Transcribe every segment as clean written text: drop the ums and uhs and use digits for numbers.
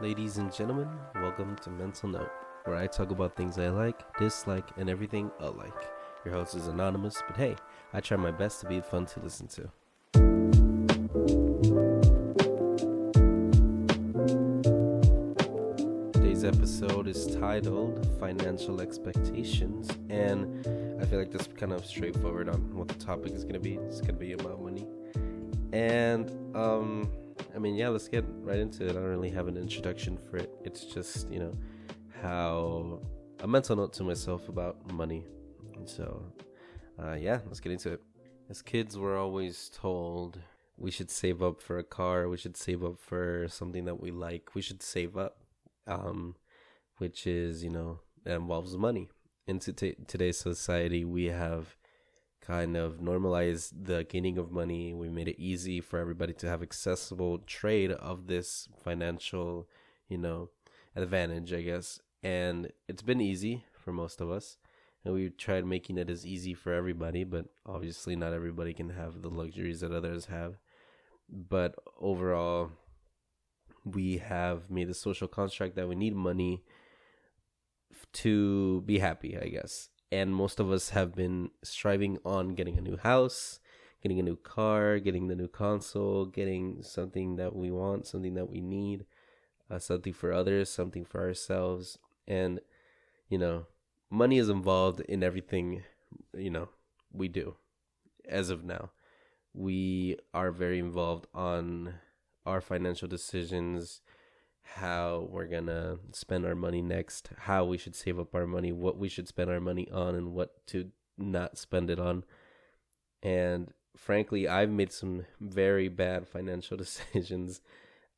Ladies and gentlemen, welcome to Mental Note, where I talk about things I like, dislike, and everything alike. Your host is anonymous, but hey, I try my best to be fun to listen to. Today's episode is titled Financial Expectations, and I feel like this is kind of straightforward on what the topic is going to be. It's going to be about money. And, let's get right into it. I don't really have an introduction for it. It's just, how a mental note to myself about money. And so, let's get into it. As kids, we're always told we should save up for a car. We should save up for something that we like. We should save up, which is, that involves money. In today's society, we have kind of normalized the gaining of money. We made it easy for everybody to have accessible trade of this financial, advantage, I guess. And it's been easy for most of us. And we've tried making it as easy for everybody, but obviously not everybody can have the luxuries that others have. But overall, we have made the social construct that we need money to be happy, I guess. And most of us have been striving on getting a new house, getting a new car, getting the new console, getting something that we want, something that we need, something for others, something for ourselves. And, money is involved in everything, we do as of now. We are very involved on our financial decisions, how we're gonna spend our money next, how we should save up our money, what we should spend our money on, and what to not spend it on. And frankly, I've made some very bad financial decisions.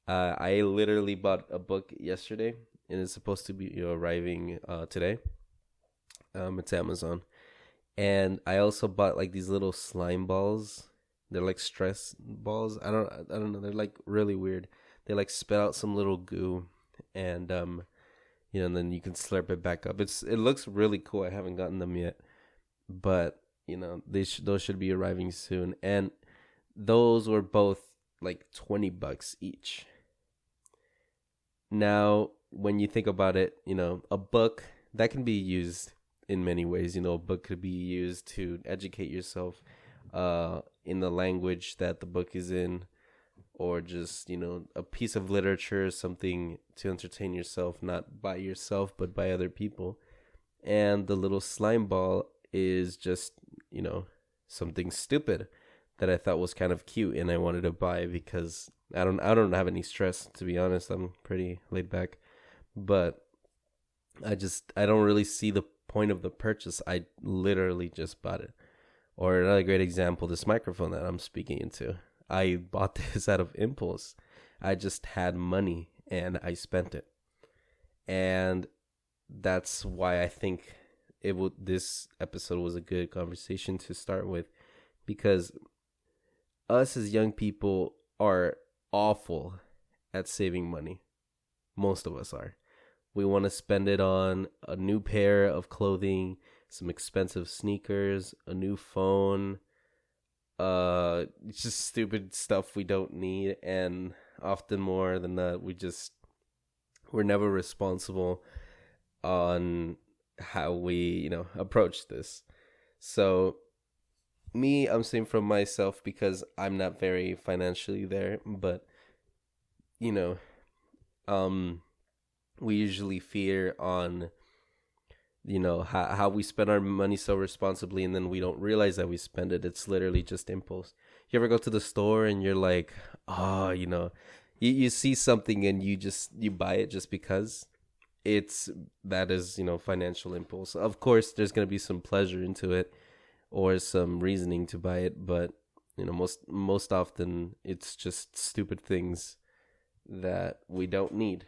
I literally bought a book yesterday, and it's supposed to be arriving today. It's Amazon, and I also bought like these little slime balls. They're like stress balls. I don't know. They're like really weird. They like spit out some little goo, and and then you can slurp it back up. It looks really cool. I haven't gotten them yet, but those should be arriving soon. And those were both like $20 each. Now, when you think about it, a book that can be used in many ways. A book could be used to educate yourself in the language that the book is in, or just, a piece of literature, something to entertain yourself, not by yourself, but by other people. And the little slime ball is just, something stupid that I thought was kind of cute, and I wanted to buy because I don't have any stress, to be honest. I'm pretty laid back, but I don't really see the point of the purchase. I literally just bought it. Or another great example, this microphone that I'm speaking into. I bought this out of impulse. I just had money and I spent it. And that's why I think this episode was a good conversation to start with, because us as young people are awful at saving money. Most of us are. We want to spend it on a new pair of clothing, some expensive sneakers, a new phone, it's just stupid stuff we don't need. And often more than that, we're never responsible on how we approach this. So I'm saying from myself, because I'm not very financially there, but we usually fear on how we spend our money so responsibly, and then we don't realize that we spend it. It's literally just impulse. You ever go to the store and you're like, you see something and you buy it just because? That is financial impulse. Of course, there's going to be some pleasure into it or some reasoning to buy it, but most often it's just stupid things that we don't need.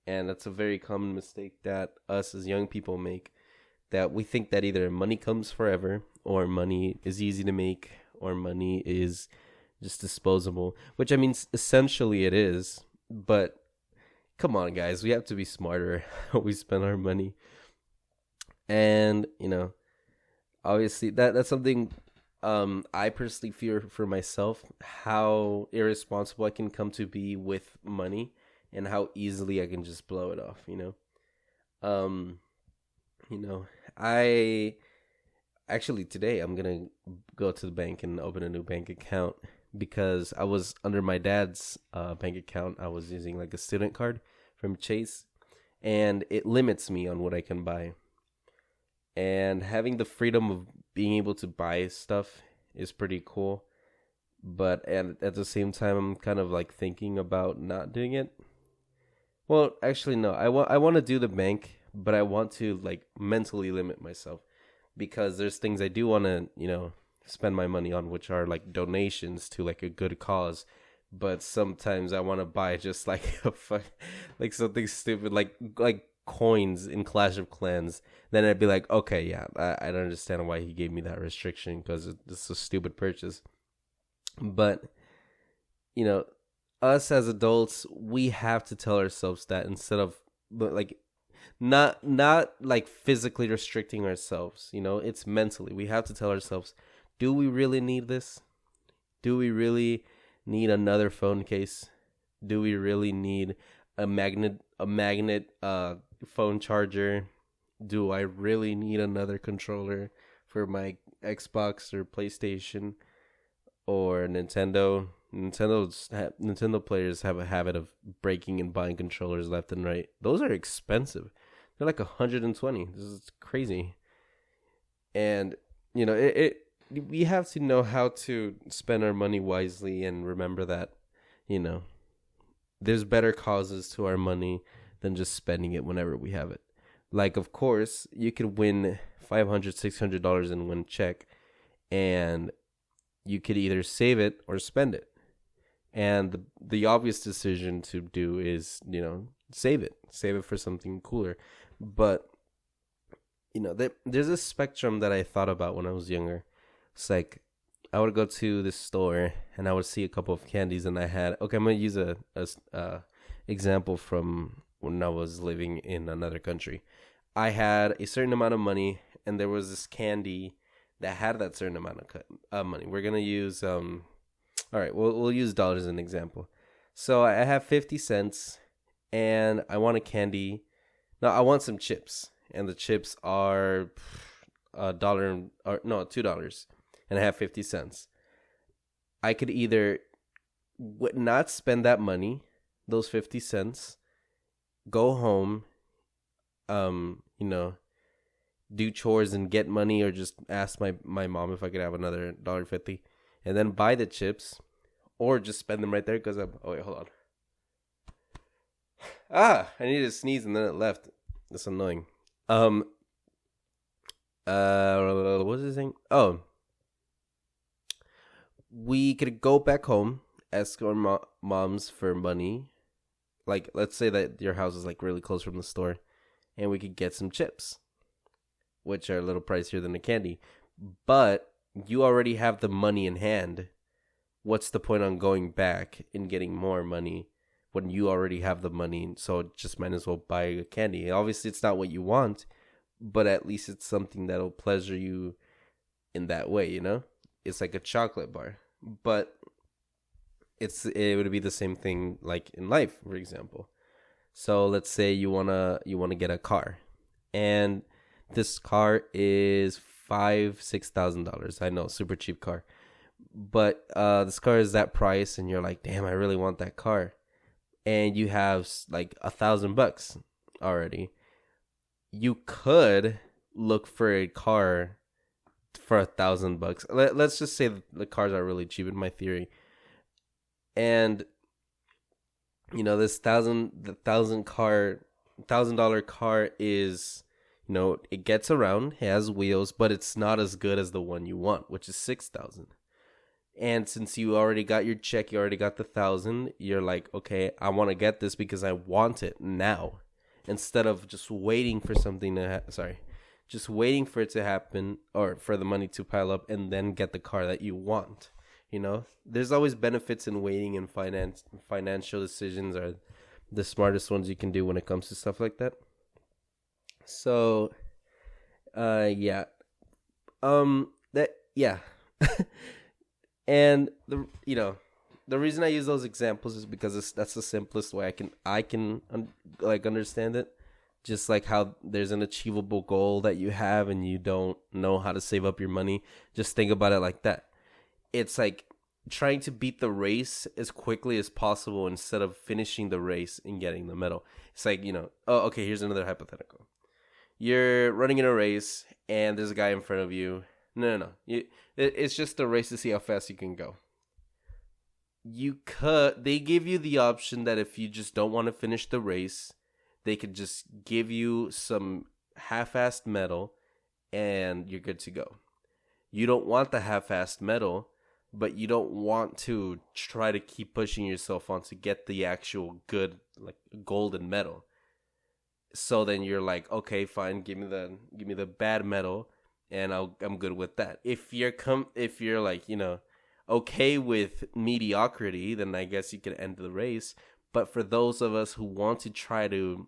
And that's a very common mistake that us as young people make, that we think that either money comes forever, or money is easy to make, or money is just disposable, which essentially it is. But come on, guys, we have to be smarter how we spend our money. And, obviously that's something I personally fear for myself, how irresponsible I can come to be with money and how easily I can just blow it off, you know? Um, I actually today I'm gonna go to the bank and open a new bank account because I was under my dad's bank account. I was using like a student card from Chase, and it limits me on what I can buy. And having the freedom of being able to buy stuff is pretty cool. But at the same time, I'm kind of like thinking about not doing it. Well, actually, no. I want to do the bank, but I want to like mentally limit myself because there's things I do want to, spend my money on, which are like donations to like a good cause. But sometimes I want to buy just like like something stupid, like coins in Clash of Clans. Then I'd be like, okay, yeah, I don't understand why he gave me that restriction because it's a stupid purchase. But you know, us as adults, we have to tell ourselves that instead of like not like physically restricting ourselves, it's mentally. We have to tell ourselves, do we really need this? Do we really need another phone case? Do we really need a magnet phone charger? Do I really need another controller for my Xbox or PlayStation or Nintendo? Nintendo players have a habit of breaking and buying controllers left and right. Those are expensive. They're like 120. This is crazy. And we have to know how to spend our money wisely and remember that, there's better causes to our money than just spending it whenever we have it. Like, of course, you could win $500, $600 in one check, and you could either save it or spend it. And the obvious decision to do is, save it. Save it for something cooler. But, there's a spectrum that I thought about when I was younger. It's like, I would go to this store and I would see a couple of candies and I'm going to use a example from when I was living in another country. I had a certain amount of money and there was this candy that had that certain amount of money. We're going to use, all right, we'll use dollars as an example. So I have 50 cents and I want a candy. No, I want some chips, and the chips are $2, and I have 50 cents. I could either not spend that money, those 50 cents, go home, do chores and get money, or just ask my mom if I could have another $1.50, and then buy the chips, or just spend them right there because oh wait, hold on. I needed to sneeze and then it left. That's annoying. What was I saying? Oh, we could go back home, ask our moms for money. Like, let's say that your house is like really close from the store, and we could get some chips, which are a little pricier than the candy. But you already have the money in hand. What's the point on going back and getting more money when you already have the money? So just might as well buy a candy. Obviously, it's not what you want, but at least it's something that'll pleasure you in that way, It's like a chocolate bar. But it would be the same thing like in life, for example. So let's say you wanna get a car, and this car is $6,000. I know, super cheap car, but this car is that price, and you're like, damn, I really want that car, and you have like $1,000 already. You could look for a car for $1,000. Let's just say the cars are really cheap in my theory. And this $1,000 car is, it gets around, it has wheels, but it's not as good as the one you want, which is $6,000. And since you already got your check, you already got the $1,000, you're like, okay, I want to get this because I want it now, instead of just waiting for something to just waiting for it to happen, or for the money to pile up and then get the car that you want. There's always benefits in waiting, and financial decisions are the smartest ones you can do when it comes to stuff like that. So, yeah. And the reason I use those examples is because that's the simplest way I can understand it. Just like how there's an achievable goal that you have and you don't know how to save up your money. Just think about it like that. It's like trying to beat the race as quickly as possible instead of finishing the race and getting the medal. It's like, oh, okay, here's another hypothetical. You're running in a race and there's a guy in front of you. No. It's just a race to see how fast you can go. They give you the option that if you just don't want to finish the race, they could just give you some half-assed medal and you're good to go. You don't want the half-assed medal, but you don't want to try to keep pushing yourself on to get the actual good, like, golden medal. So then you're like, okay, fine, give me the bad medal, and I'm good with that. If you're like, okay with mediocrity, then I guess you could end the race. But for those of us who want to try to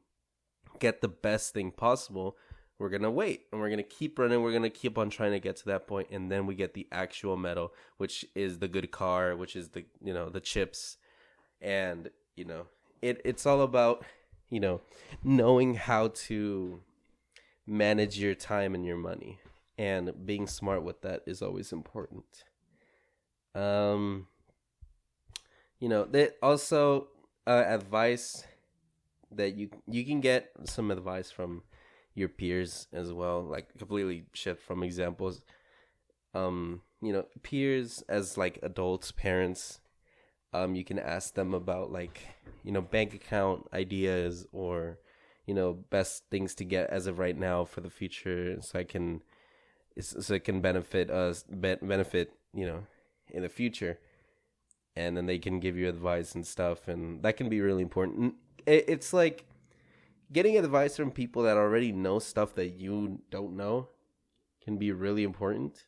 get the best thing possible, we're gonna wait and we're gonna keep running. We're gonna keep on trying to get to that point, and then we get the actual medal, which is the good car, which is the chips, and it's all about knowing how to manage your time and your money, and being smart with that is always important. That also advice that you can get some advice from your peers as well, like completely shift from examples. Peers as like adults, parents, you can ask them about like, bank account ideas or, best things to get as of right now for the future, so it can benefit us, in the future. And then they can give you advice and stuff, and that can be really important. It's like getting advice from people that already know stuff that you don't know can be really important,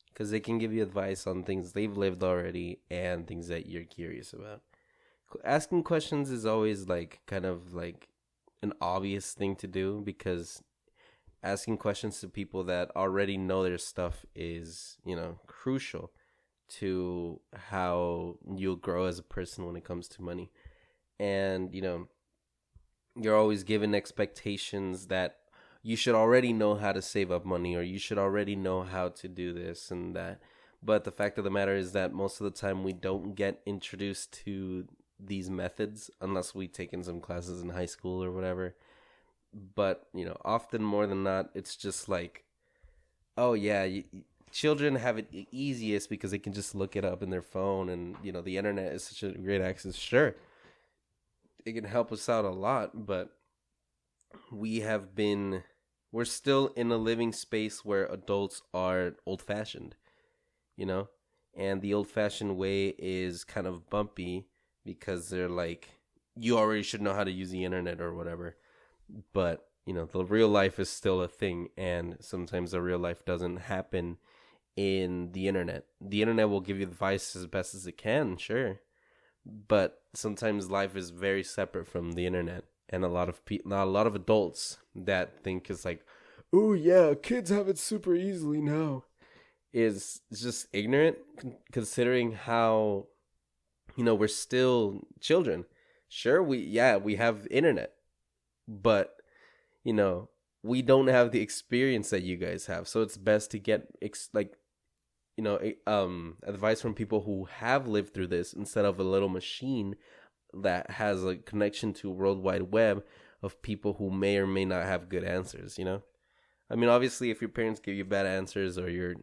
because they can give you advice on things they've lived already and things that you're curious about. Asking questions is always like kind of like an obvious thing to do, because asking questions to people that already know their stuff is, crucial to how you'll grow as a person when it comes to money. And, you're always given expectations that you should already know how to save up money, or you should already know how to do this and that. But the fact of the matter is that most of the time we don't get introduced to these methods unless we take in some classes in high school or whatever. But, often more than not, it's just like, oh yeah, children have it easiest because they can just look it up in their phone, and, the internet is such a great access. Sure, it can help us out a lot, but we're still in a living space where adults are old-fashioned, and the old-fashioned way is kind of bumpy because they're like, you already should know how to use the internet or whatever. But, the real life is still a thing, and sometimes the real life doesn't happen in the internet. The internet will give you advice as best as it can, sure, but sometimes life is very separate from the internet. And a lot of adults that think is like, oh yeah, kids have it super easily now, is just ignorant, considering how, we're still children. Sure, we have internet, but we don't have the experience that you guys have. So it's best to get advice from people who have lived through this, instead of a little machine that has a connection to World Wide Web of people who may or may not have good answers. I mean, obviously, if your parents give you bad answers, or your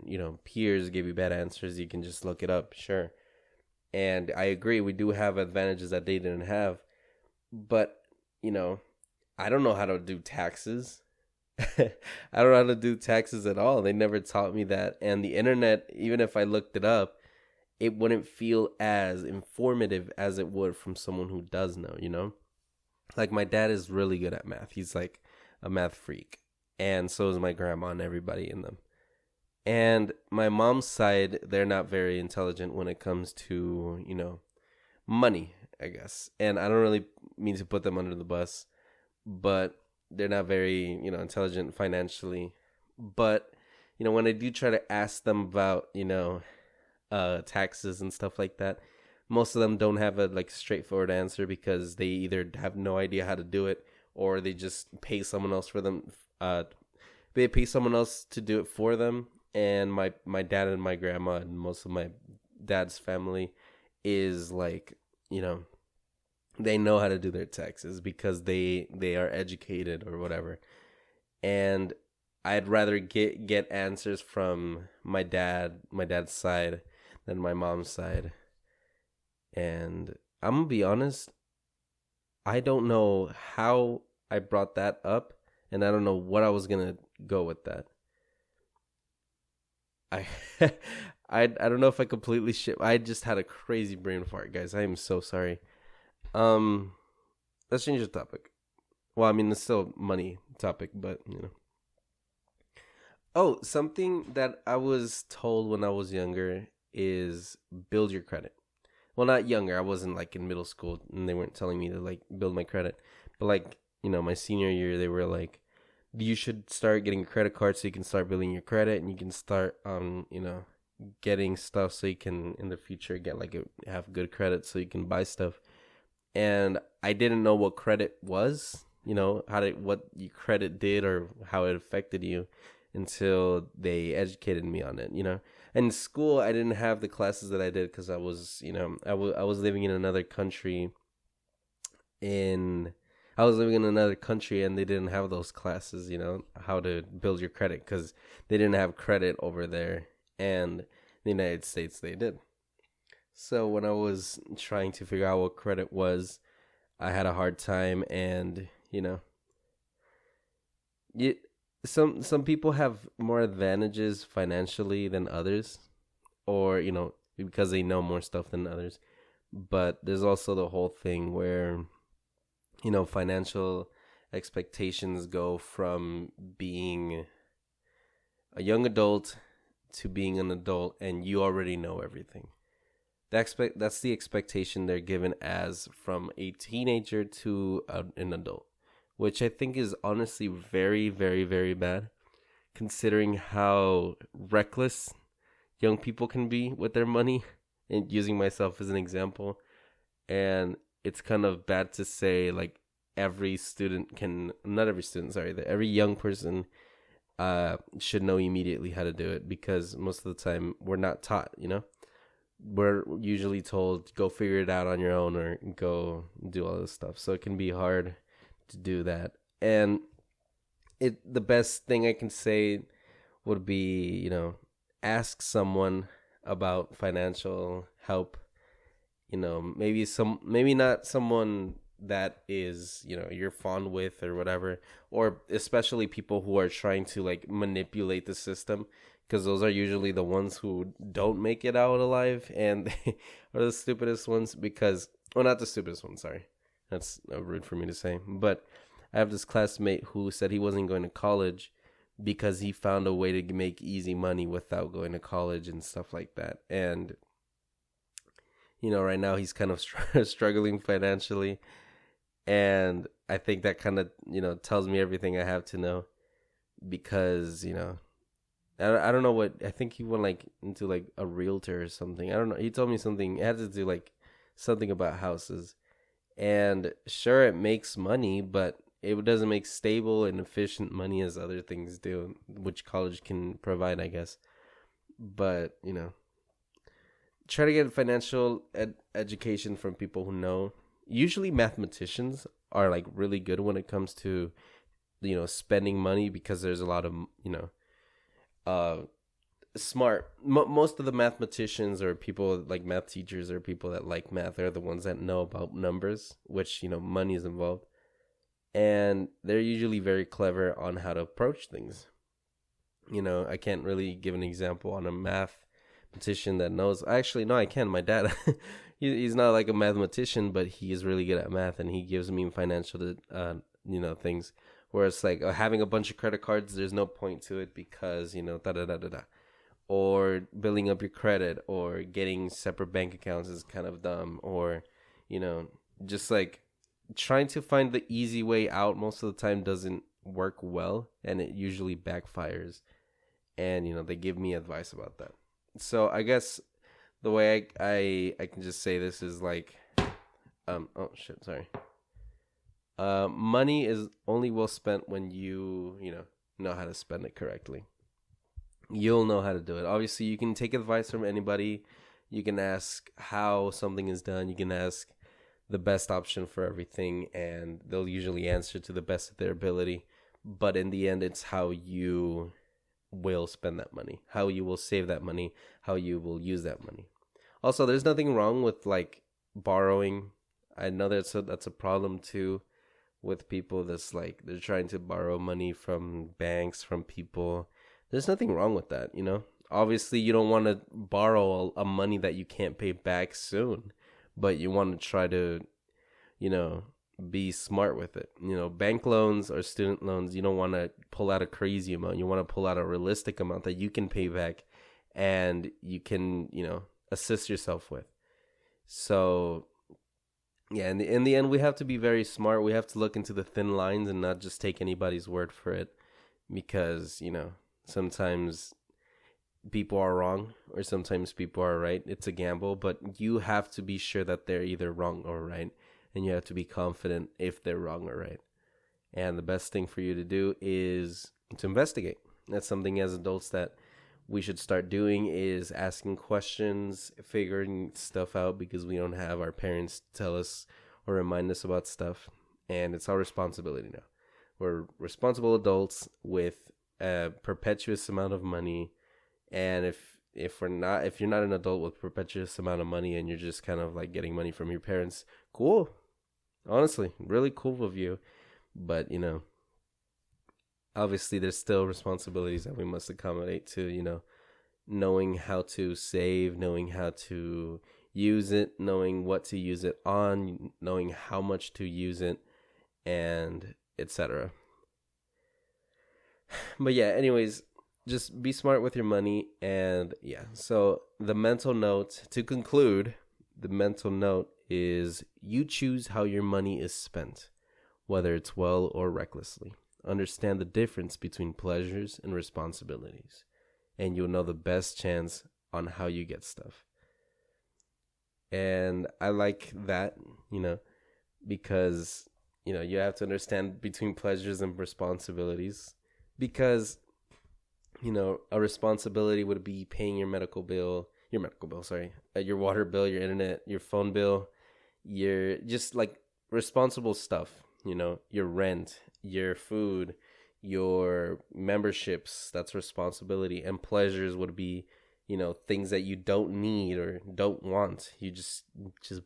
peers give you bad answers, you can just look it up, sure. And I agree, we do have advantages that they didn't have, but I don't know how to do taxes. I don't know how to do taxes at all. They never taught me that. And the internet, even if I looked it up, it wouldn't feel as informative as it would from someone who does know, Like, my dad is really good at math. He's like a math freak. And so is my grandma and everybody in them. And my mom's side, they're not very intelligent when it comes to, money, I guess. And I don't really mean to put them under the bus, but they're not very, intelligent financially. But, when I do try to ask them about, taxes and stuff like that, most of them don't have a like straightforward answer because they either have no idea how to do it, or they just pay someone else for them. They pay someone else to do it for them. And my dad and my grandma and most of my dad's family is like, you know, they know how to do their taxes because they are educated or whatever. And I'd rather get answers from my dad's side than my mom's side. And I'm gonna be honest, I don't know how I brought that up, and I don't know what I was gonna go with that. I I don't know if I completely shit. I just had a crazy brain fart, guys. I am so sorry. Um, let's change the topic. Well, I mean, it's still money topic, but you know. Oh, something that I was told when I was younger is build your credit. Well, not younger. I wasn't like in middle school, and they weren't telling me to like build my credit. But like, you know, my senior year, they were like, you should start getting a credit card so you can start building your credit, and you can start, you know, getting stuff so you can in the future get like have good credit so you can buy stuff. And I didn't know what credit was, you know, what your credit did or how it affected you until they educated me on it, you know. And in school, I didn't have the classes that I did because I was, you know, I was living in another country. I was living in another country, and they didn't have those classes, you know, how to build your credit because they didn't have credit over there, and in the United States they did. So when I was trying to figure out what credit was, I had a hard time, and you know, you, some people have more advantages financially than others, or you know, because they know more stuff than others. But there's also the whole thing where, you know, financial expectations go from being a young adult to being an adult, and you already know everything. That's the expectation they're given as from a teenager to an adult, which I think is honestly very, very, very bad, considering how reckless young people can be with their money, and using myself as an example. And it's kind of bad to say like every student can, not every student, sorry, that every young person should know immediately how to do it, because most of the time we're not taught, you know. We're usually told go figure it out on your own or go do all this stuff. So it can be hard to do that. And the best thing I can say would be, you know, ask someone about financial help. You know, maybe not someone that is, you know, you're fond with or whatever, or especially people who are trying to like manipulate the system, because those are usually the ones who don't make it out alive, and they are the stupidest ones. Because, well, not the stupidest ones, sorry, that's rude for me to say, but I have this classmate who said he wasn't going to college because he found a way to make easy money without going to college and stuff like that. And you know, right now he's kind of struggling financially, and I think that kind of, you know, tells me everything I have to know, because, you know, I don't know what, I think he went like into like a realtor or something. I don't know. He told me something, it had to do like something about houses. And sure, it makes money, but it doesn't make stable and efficient money as other things do, which college can provide, I guess. But, you know, try to get financial education from people who know. Usually mathematicians are like really good when it comes to, you know, spending money, because there's a lot of, you know, smart. Most of the mathematicians or people like math teachers or people that like math are the ones that know about numbers, which, you know, money is involved. And they're usually very clever on how to approach things. You know, I can't really give an example on a mathematician that knows. Actually, no, I can. My dad, he's not like a mathematician, but he is really good at math, and he gives me financial, you know, things. Where it's like having a bunch of credit cards, there's no point to it because, you know, da da da da da. Or building up your credit or getting separate bank accounts is kind of dumb. Or, you know, just like trying to find the easy way out most of the time doesn't work well, and it usually backfires. And, you know, they give me advice about that. So I guess the way I can just say this is like, oh shit, sorry. Money is only well spent when you know how to spend it correctly. You'll know how to do it. Obviously, you can take advice from anybody. You can ask how something is done. You can ask the best option for everything, and they'll usually answer to the best of their ability. But in the end, it's how you will spend that money, how you will save that money, how you will use that money. Also, there's nothing wrong with like borrowing. I know that's a problem too with people that's like they're trying to borrow money from banks, from people. There's nothing wrong with that, you know? Obviously, you don't want to borrow a money that you can't pay back soon, but you want to try to, you know, be smart with it. You know, bank loans or student loans, you don't want to pull out a crazy amount. You want to pull out a realistic amount that you can pay back and you can, you know, assist yourself with. So, yeah, in the end, we have to be very smart. We have to look into the thin lines and not just take anybody's word for it because, you know, sometimes people are wrong or sometimes people are right. It's a gamble, but you have to be sure that they're either wrong or right. And you have to be confident if they're wrong or right. And the best thing for you to do is to investigate. That's something as adults that we should start doing is asking questions, figuring stuff out because we don't have our parents tell us or remind us about stuff. And it's our responsibility now. We're responsible adults with a perpetuous amount of money. And if you're not an adult with perpetuous amount of money and you're just kind of like getting money from your parents, cool. Honestly, really cool of you. But, you know, obviously there's still responsibilities that we must accommodate to, you know, knowing how to save, knowing how to use it, knowing what to use it on, knowing how much to use it, and etc. But yeah, anyways, just be smart with your money. And yeah, so the mental note to conclude, the mental note is you choose how your money is spent, whether it's well or recklessly. Understand the difference between pleasures and responsibilities, and you'll know the best chance on how you get stuff. And I like that, you know, because, you know, you have to understand between pleasures and responsibilities because, you know, a responsibility would be paying your water bill, your internet, your phone bill, your just like responsible stuff, you know, your rent, your food, your memberships, that's responsibility. And pleasures would be, you know, things that you don't need or don't want. You just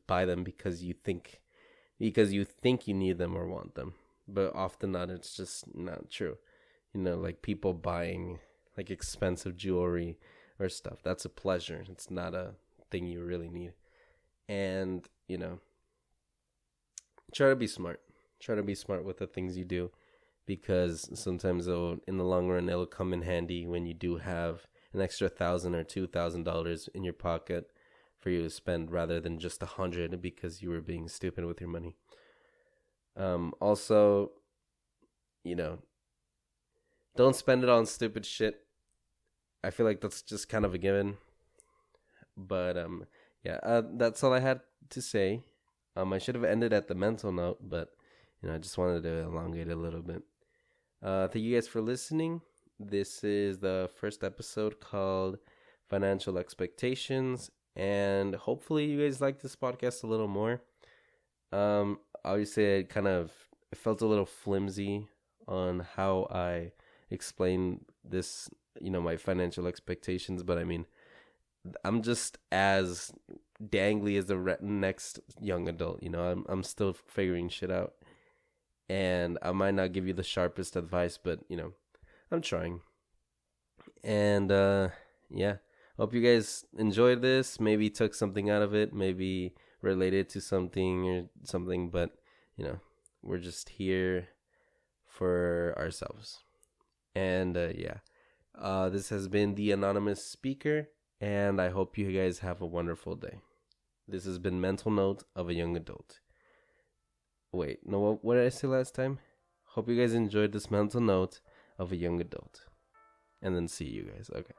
buy them because you think you need them or want them. But often not, it's just not true. You know, like people buying like expensive jewelry or stuff. That's a pleasure. It's not a thing you really need. And, you know, try to be smart. Try to be smart with the things you do because sometimes in the long run, it'll come in handy when you do have an extra $1,000 or $2,000 in your pocket for you to spend rather than just $100 because you were being stupid with your money. Also, you know, don't spend it on stupid shit. I feel like that's just kind of a given. But that's all I had to say. I should have ended at the mental note, but you know, I just wanted to elongate it a little bit. Thank you guys for listening. This is the first episode called Financial Expectations, and hopefully you guys like this podcast a little more. Obviously it felt a little flimsy on how I explain this, you know, my financial expectations, but I mean, I'm just as dangly as the next young adult, you know. I'm still figuring shit out, and I might not give you the sharpest advice, but you know, I'm trying. And yeah, hope you guys enjoyed this. Maybe took something out of it, maybe related to something or something, but you know, we're just here for ourselves. And this has been the Anonymous Speaker, and I hope you guys have a wonderful day. This has been Mental Note of a Young Adult. Wait, no, what did I say last time? Hope you guys enjoyed this Mental Note of a Young Adult. And then see you guys. Okay.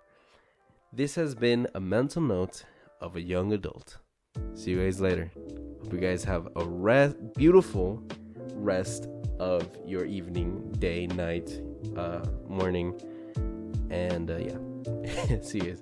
This has been a Mental Note of a young adult. See you guys later. Hope you guys have a beautiful rest of your evening, day, night, morning, and yeah. See you guys.